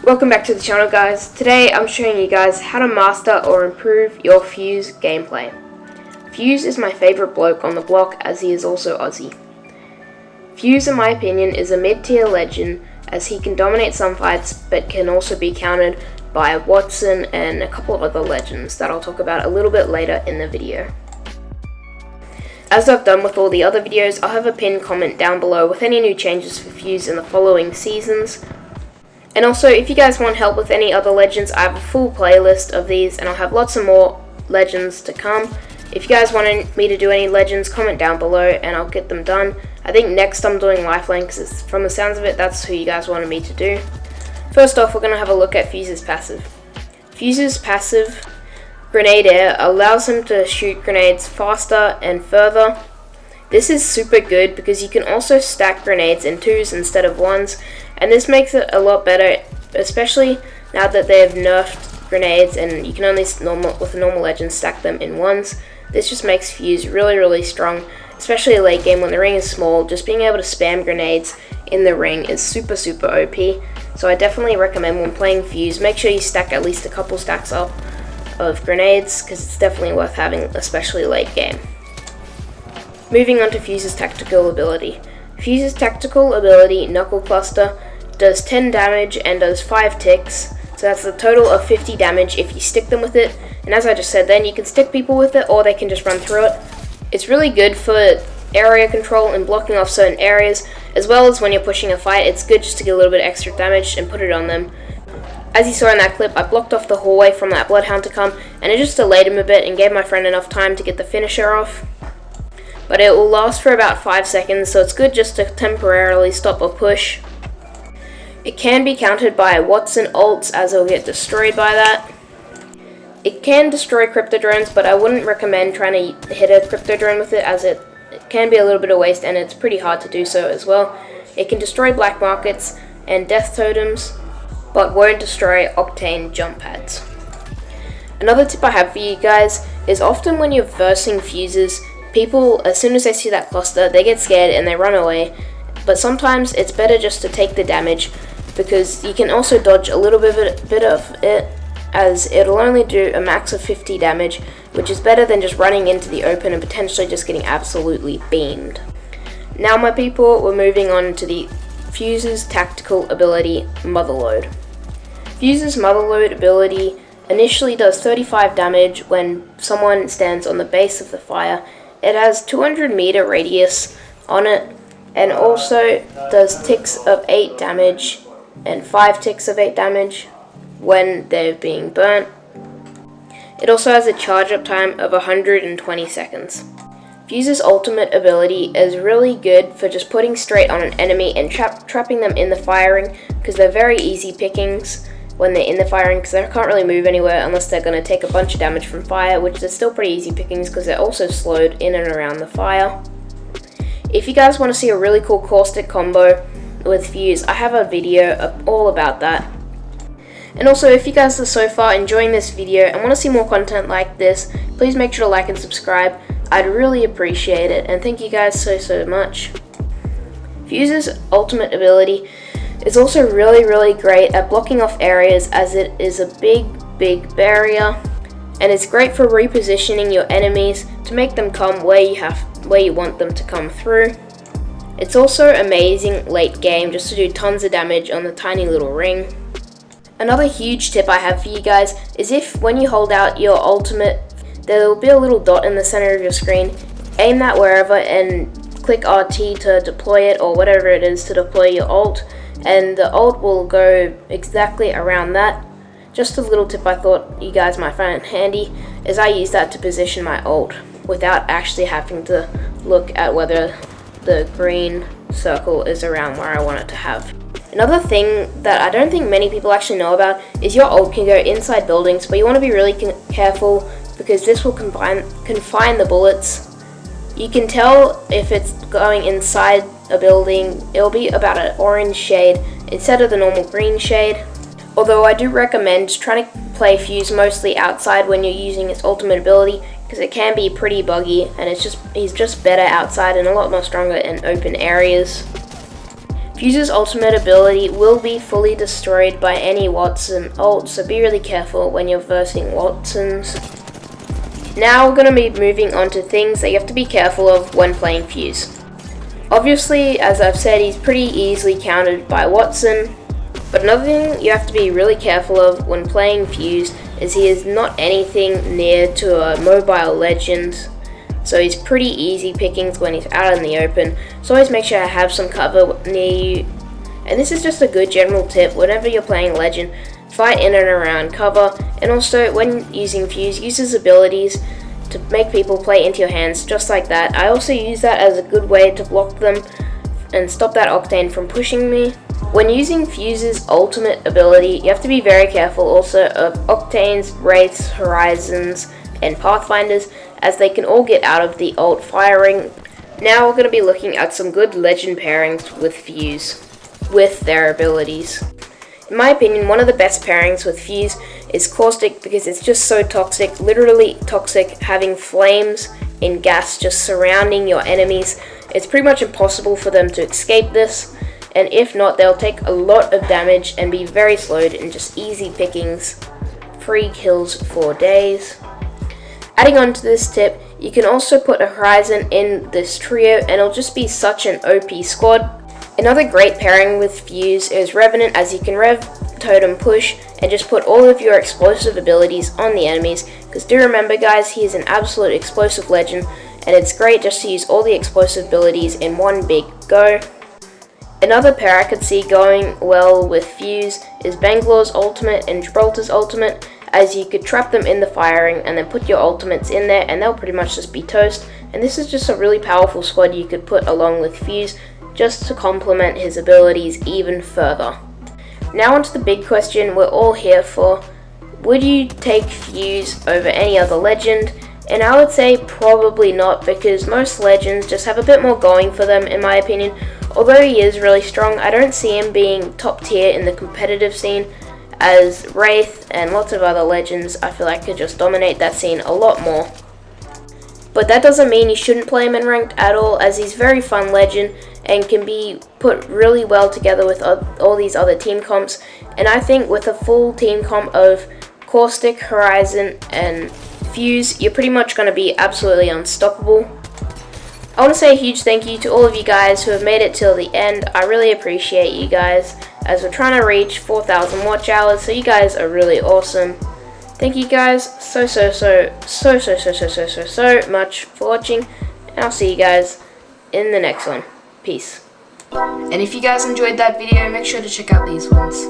Welcome back to the channel, guys. Today I'm showing you guys how to master or improve your Fuse gameplay. Fuse is my favourite bloke on the block, as he is also Aussie. Fuse, in my opinion, is a mid-tier legend, as he can dominate some fights but can also be countered by Watson and a couple of other legends that I'll talk about a little bit later in the video. As I've done with all the other videos, I'll have a pinned comment down below with any new changes for Fuse in the following seasons. And also, if you guys want help with any other legends, I have a full playlist of these, and I'll have lots of more legends to come. If you guys want me to do any legends, comment down below and I'll get them done. I think next I'm doing Lifeline, because from the sounds of it, that's who you guys wanted me to do. First off, we're going to have a look at Fuse's passive. Fuse's passive, Grenade Air, allows him to shoot grenades faster and further. This is super good because you can also stack grenades in 2s instead of 1s, and this makes it a lot better, especially now that they have nerfed grenades and you can only with a normal legend stack them in 1s. This just makes Fuse really strong, especially late game when the ring is small. Just being able to spam grenades in the ring is super OP, so I definitely recommend when playing Fuse, make sure you stack at least a couple stacks up of grenades, because it's definitely worth having, especially late game. Moving on to Fuse's tactical ability. Fuse's tactical ability, Knuckle Cluster, does 10 damage and does 5 ticks, so that's a total of 50 damage if you stick them with it. And as I just said then, you can stick people with it or they can just run through it. It's really good for area control and blocking off certain areas, as well as when you're pushing a fight. It's good just to get a little bit extra damage and put it on them. As you saw in that clip, I blocked off the hallway from that Bloodhound to come, and it just delayed him a bit and gave my friend enough time to get the finisher off. But it will last for about 5 seconds, so it's good just to temporarily stop a push. It can be countered by Watson ults, as it'll get destroyed by that. It can destroy crypto drones, but I wouldn't recommend trying to hit a crypto drone with it, as it can be a little bit of waste and it's pretty hard to do so as well. It can destroy black markets and death totems, but won't destroy octane jump pads. Another tip I have for you guys is often when you're versing Fuses, people, as soon as they see that cluster, they get scared and they run away. But sometimes it's better just to take the damage, because you can also dodge a little bit of it, as it'll only do a max of 50 damage, which is better than just running into the open and potentially just getting absolutely beamed. Now my people, we're moving on to the Fuse's tactical ability, Motherload. Fuse's Motherload ability initially does 35 damage when someone stands on the base of the fire. It has 200 meter radius on it, and also does ticks of 8 damage and 5 ticks of 8 damage when they're being burnt. It also has a charge up time of 120 seconds. Fuse's ultimate ability is really good for just putting straight on an enemy and trapping them in the firing, because they're very easy pickings when they're in the firing, because they can't really move anywhere unless they're going to take a bunch of damage from fire, which is still pretty easy pickings because they're also slowed in and around the fire. If you guys want to see a really cool caustic combo with Fuse, I have a video all about that. And also, if you guys are so far enjoying this video and want to see more content like this, please make sure to like and subscribe. I'd really appreciate it, and thank you guys so much. Fuse's ultimate ability is also really great at blocking off areas, as it is a big barrier, and it's great for repositioning your enemies to make them come where you want them to come through. It's also amazing late game just to do tons of damage on the tiny little ring. Another huge tip I have for you guys is, if when you hold out your ultimate, there will be a little dot in the center of your screen. Aim that wherever and click RT to deploy it, or whatever it is to deploy your ult, and the ult will go exactly around that. Just a little tip I thought you guys might find handy, is I use that to position my ult without actually having to look at whether the green circle is around where I want it to have. Another thing that I don't think many people actually know about is your ult can go inside buildings, but you want to be really careful, because this will confine the bullets. You can tell if it's going inside a building, it'll be about an orange shade instead of the normal green shade. Although I do recommend trying to play Fuse mostly outside when you're using its ultimate ability, because it can be pretty buggy, and he's just better outside and a lot more stronger in open areas. Fuse's ultimate ability will be fully destroyed by any Watson ult, so be really careful when you're versing Watsons. Now we're going to be moving on to things that you have to be careful of when playing Fuse. Obviously, as I've said, he's pretty easily countered by Watson, but another thing you have to be really careful of when playing Fuse is he is not anything near to a mobile legend, so he's pretty easy pickings when he's out in the open, so always make sure I have some cover near you. And this is just a good general tip: whenever you're playing legend, fight in and around cover, and also when using Fuse, use his abilities to make people play into your hands just like that. I also use that as a good way to block them and stop that Octane from pushing me. When using Fuse's ultimate ability, you have to be very careful also of Octanes, Wraiths, Horizons, and Pathfinders, as they can all get out of the ult firing. Now we're going to be looking at some good legend pairings with Fuse, with their abilities. In my opinion, one of the best pairings with Fuse is Caustic, because it's just so toxic, literally toxic, having flames and gas just surrounding your enemies. It's pretty much impossible for them to escape this, and if not, they'll take a lot of damage and be very slowed and just easy pickings, free kills for days. Adding on to this tip, you can also put a Horizon in this trio and it'll just be such an OP squad. Another great pairing with Fuse is Revenant, as you can Rev, Totem, Push, and just put all of your explosive abilities on the enemies, because do remember guys, he is an absolute explosive legend, and it's great just to use all the explosive abilities in one big go. Another pair I could see going well with Fuse is Bangalore's ultimate and Gibraltar's ultimate, as you could trap them in the firing and then put your ultimates in there and they'll pretty much just be toast. And this is just a really powerful squad you could put along with Fuse just to complement his abilities even further. Now onto the big question we're all here for: would you take Fuse over any other legend? And I would say probably not, because most legends just have a bit more going for them in my opinion. Although he is really strong, I don't see him being top tier in the competitive scene, as Wraith and lots of other legends I feel like could just dominate that scene a lot more. But that doesn't mean you shouldn't play him in ranked at all, as he's very fun legend and can be put really well together with all these other team comps. And I think with a full team comp of Caustic, Horizon, and Fuse, you're pretty much going to be absolutely unstoppable. I want to say a huge thank you to all of you guys who have made it till the end. I really appreciate you guys, as we're trying to reach 4,000 watch hours, so you guys are really awesome. Thank you guys so much for watching, and I'll see you guys in the next one. Peace. And if you guys enjoyed that video, make sure to check out these ones.